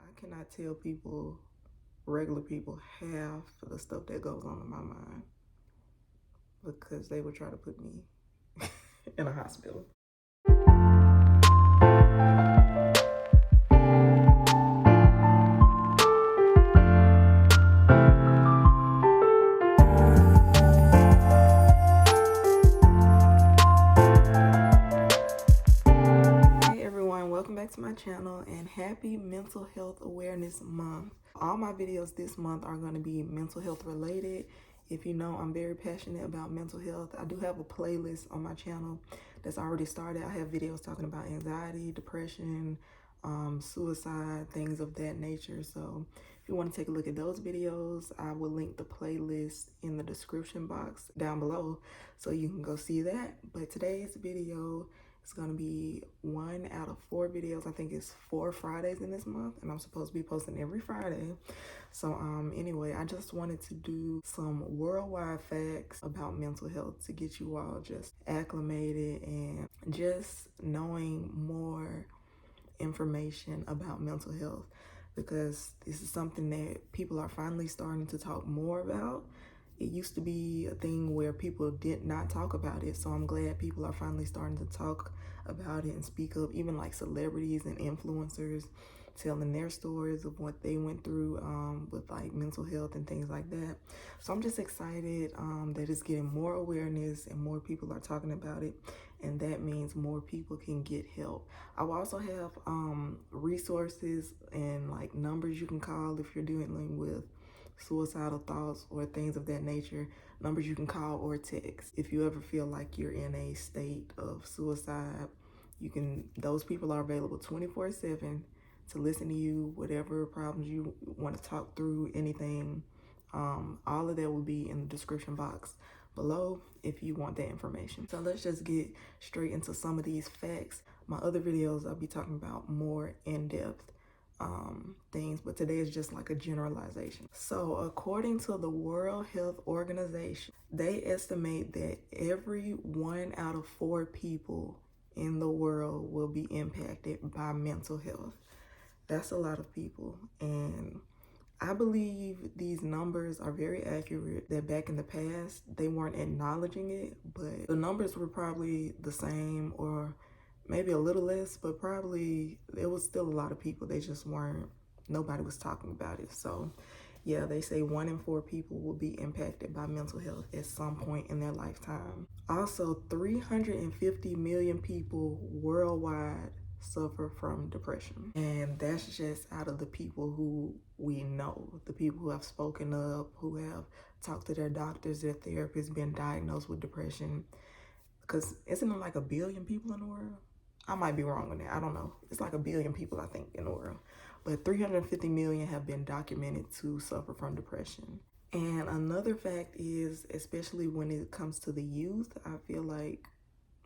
I cannot tell people, regular people, half of the stuff that goes on in my mind because they would try to put me in a hospital. Hey everyone, welcome back to my channel and happy Mental Health Awareness Month. All my videos this month are going to be mental health related. If you know, I'm very passionate about mental health. I do have a playlist on my channel that's already started. I have videos talking about anxiety, depression, suicide, things of that nature. So if you want to take a look at those videos, I will link the playlist in the description box down below so you can go see that. But today's video is going to be 1 out of 4 videos. I think it's 4 Fridays in this month, and I'm supposed to be posting every Friday. So anyway, I just wanted to do some worldwide facts about mental health to get you all just acclimated and just knowing more information about mental health, because this is something that people are finally starting to talk more about. It used to be a thing where people did not talk about it, so I'm glad people are finally starting to talk about it and speak up, even like celebrities and influencers telling their stories of what they went through with like mental health and things like that. So I'm just excited that it's getting more awareness and more people are talking about it, and that means more people can get help. I will also have resources and like numbers you can call if you're dealing with suicidal thoughts or things of that nature, numbers you can call or text. If you ever feel like you're in a state of suicide, those people are available 24/7 to listen to you, whatever problems you want to talk through, anything. All of that will be in the description box below if you want that information. So let's just get straight into some of these facts. My other videos, I'll be talking about more in-depth things, but today is just like a generalization. So according to the World Health Organization, they estimate that every 1 out of 4 people in the world will be impacted by mental health. That's a lot of people, and I believe these numbers are very accurate, that back in the past they weren't acknowledging it, but the numbers were probably the same or maybe a little less, but probably it was still a lot of people. They just weren't, nobody was talking about it. So yeah, they say 1 in 4 people will be impacted by mental health at some point in their lifetime. Also, 350 million people worldwide suffer from depression. And that's just out of the people who we know, the people who have spoken up, who have talked to their doctors, their therapists, been diagnosed with depression. Because isn't it like 1 billion people in the world? I might be wrong on that. I don't know. It's like 1 billion people, I think, in the world. But 350 million have been documented to suffer from depression. And another fact is, especially when it comes to the youth, I feel like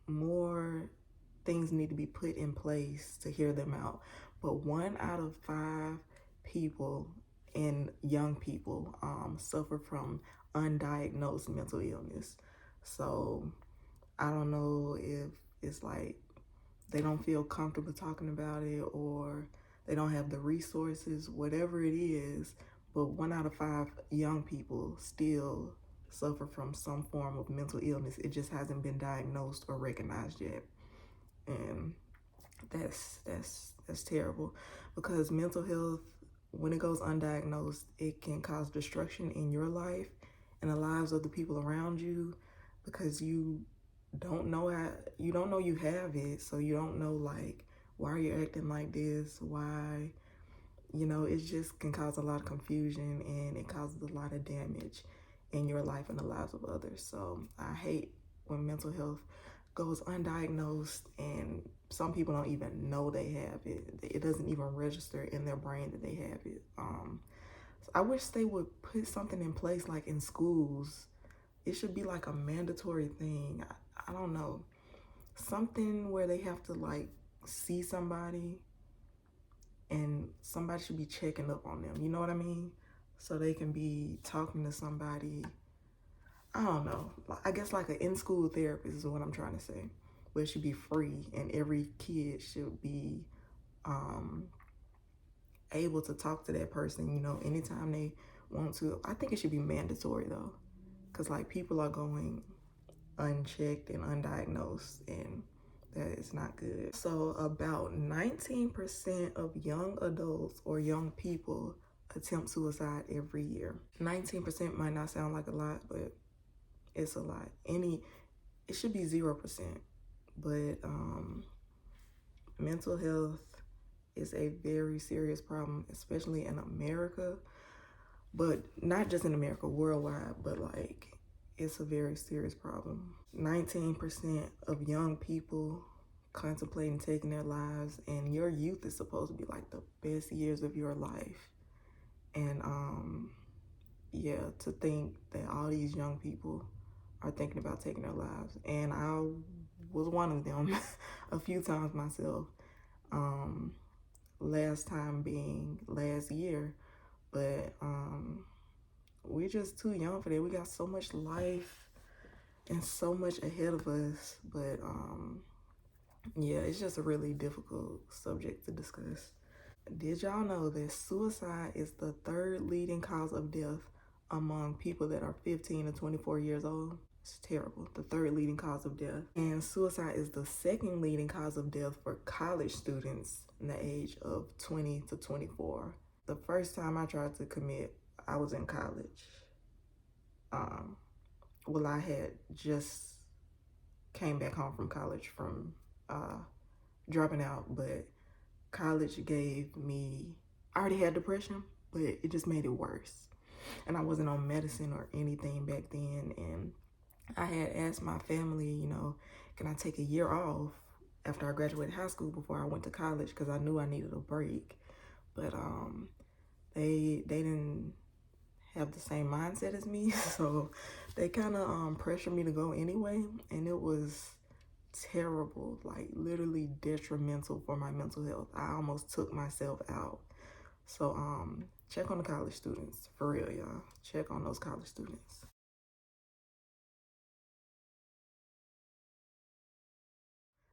more things need to be put in place to hear them out. But 1 out of 5 people and young people suffer from undiagnosed mental illness. So I don't know if it's like they don't feel comfortable talking about it, or they don't have the resources, whatever it is, but 1 out of 5 young people still suffer from some form of mental illness. It just hasn't been diagnosed or recognized yet. And that's terrible, because mental health, when it goes undiagnosed, it can cause destruction in your life and the lives of the people around you, because you don't know you have it. So you don't know, like, why are you acting like this, why, it just can cause a lot of confusion, and it causes a lot of damage in your life and the lives of others. So I hate when mental health goes undiagnosed and some people don't even know they have it. It doesn't even register in their brain that they have it. So I wish they would put something in place, like in schools. It should be like a mandatory thing. I don't know. Something where they have to like see somebody, and somebody should be checking up on them. You know what I mean? So they can be talking to somebody. I don't know. I guess like an in-school therapist is what I'm trying to say. But it should be free, and every kid should be able to talk to that person, you know, anytime they want to. I think it should be mandatory though, because like people are going unchecked and undiagnosed, and that is not good. So about 19% of young adults or young people attempt suicide every year. 19% might not sound like a lot, but it's a lot. It should be 0%. But mental health is a very serious problem, especially in America, but not just in America, worldwide, but like it's a very serious problem. 19% of young people contemplating taking their lives, and your youth is supposed to be like the best years of your life. And yeah, to think that all these young people are thinking about taking their lives, and I was one of them a few times myself. Last time being last year, but we're just too young for that. We got so much life and so much ahead of us, but yeah, it's just a really difficult subject to discuss. Did y'all know that suicide is the third leading cause of death among people that are 15 to 24 years old? It's terrible. The third leading cause of death. And suicide is the second leading cause of death for college students in the age of 20 to 24. The first time I tried to commit, I was in college. Well, I had just came back home from college from dropping out, but college gave me, I already had depression, but it just made it worse. And I wasn't on medicine or anything back then. And I had asked my family, you know, can I take a year off after I graduated high school before I went to college, because I knew I needed a break. But they didn't have the same mindset as me, so they kind of pressured me to go anyway, and it was terrible, like literally detrimental for my mental health. I almost took myself out. So check on the college students, for real, y'all. Check on those college students.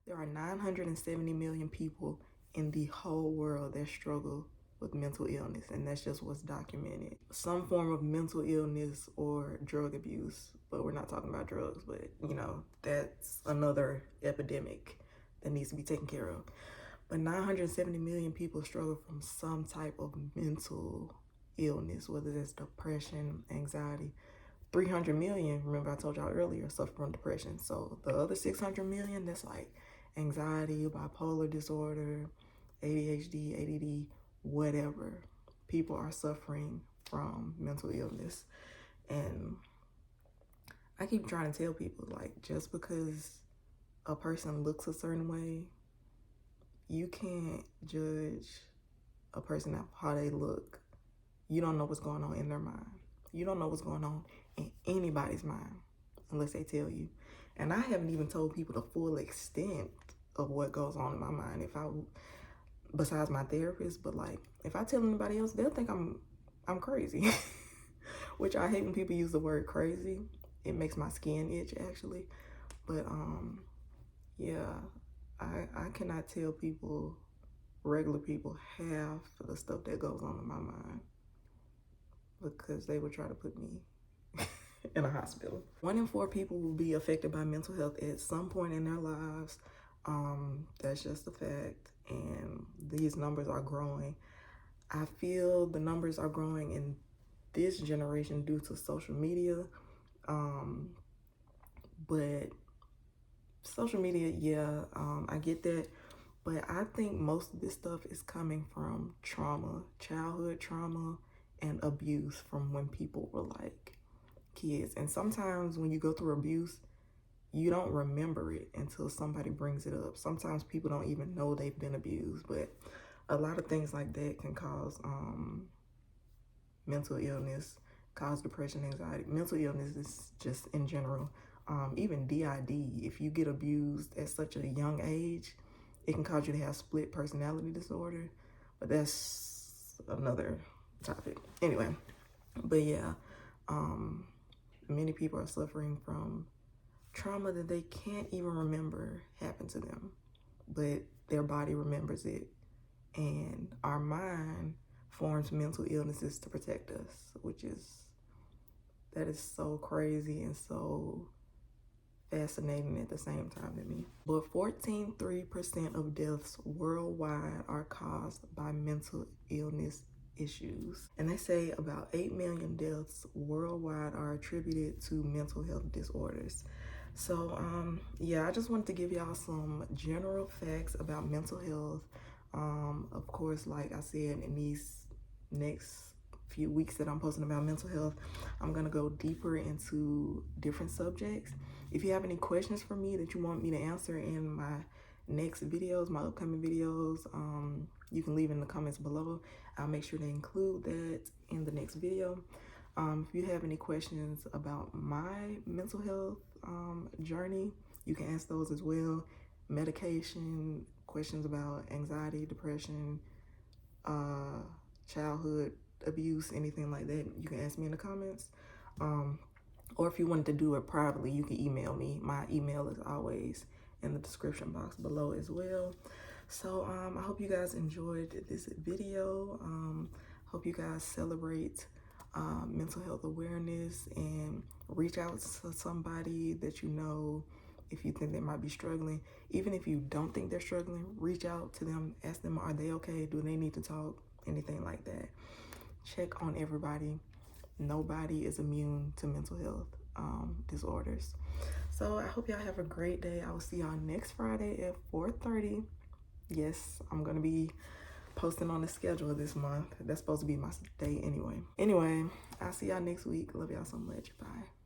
There are 970 million people in the whole world that struggle with mental illness, and that's just what's documented. Some form of mental illness or drug abuse, but we're not talking about drugs, but you know, that's another epidemic that needs to be taken care of. But 970 million people struggle from some type of mental illness, whether that's depression, anxiety. 300 million, remember I told y'all earlier, suffer from depression. So the other 600 million, that's like anxiety, bipolar disorder, ADHD, ADD, whatever. People are suffering from mental illness. And I keep trying to tell people, like, just because a person looks a certain way, you can't judge a person off how they look. You don't know what's going on in their mind. You don't know what's going on in anybody's mind unless they tell you. And I haven't even told people the full extent of what goes on in my mind, besides my therapist. But like, if I tell anybody else, they'll think I'm crazy. Which I hate when people use the word crazy. It makes my skin itch, actually. But yeah, I cannot tell people, regular people, half of the stuff that goes on in my mind, because they would try to put me in a hospital. 1 in 4 people will be affected by mental health at some point in their lives. That's just a fact, and these numbers are growing. I feel the numbers are growing in this generation due to social media, but social media, yeah, I get that, but I think most of this stuff is coming from trauma, childhood trauma, and abuse from when people were like kids. And sometimes when you go through abuse, you don't remember it until somebody brings it up. Sometimes people don't even know they've been abused, but a lot of things like that can cause mental illness, cause depression, anxiety. Mental illness is just in general. Even DID, if you get abused at such a young age, it can cause you to have split personality disorder, but that's another topic. Anyway, but yeah, many people are suffering from trauma that they can't even remember happened to them, but their body remembers it. And our mind forms mental illnesses to protect us, that is so crazy and so fascinating at the same time to me. But 14.3% of deaths worldwide are caused by mental illness issues. And they say about 8 million deaths worldwide are attributed to mental health disorders. So yeah, I just wanted to give y'all some general facts about mental health. Of course, like I said, in these next few weeks that I'm posting about mental health, I'm gonna go deeper into different subjects. If you have any questions for me that you want me to answer in my next videos, my upcoming videos, you can leave in the comments below. I'll make sure to include that in the next video. If you have any questions about my mental health journey, you can ask those as well. Medication, questions about anxiety, depression, childhood abuse, anything like that, you can ask me in the comments. Or if you wanted to do it privately, you can email me. My email is always in the description box below as well. So I hope you guys enjoyed this video. Hope you guys celebrate mental health awareness and reach out to somebody that you know if you think they might be struggling. Even if you don't think they're struggling, reach out to them, ask them, are they okay? Do they need to talk? Anything like that. Check on everybody. Nobody is immune to mental health disorders. So I hope y'all have a great day. I will see y'all next Friday at 4:30. Yes, I'm gonna be posting on the schedule this month. That's supposed to be my day anyway. I'll see y'all next week. Love y'all so much. Bye.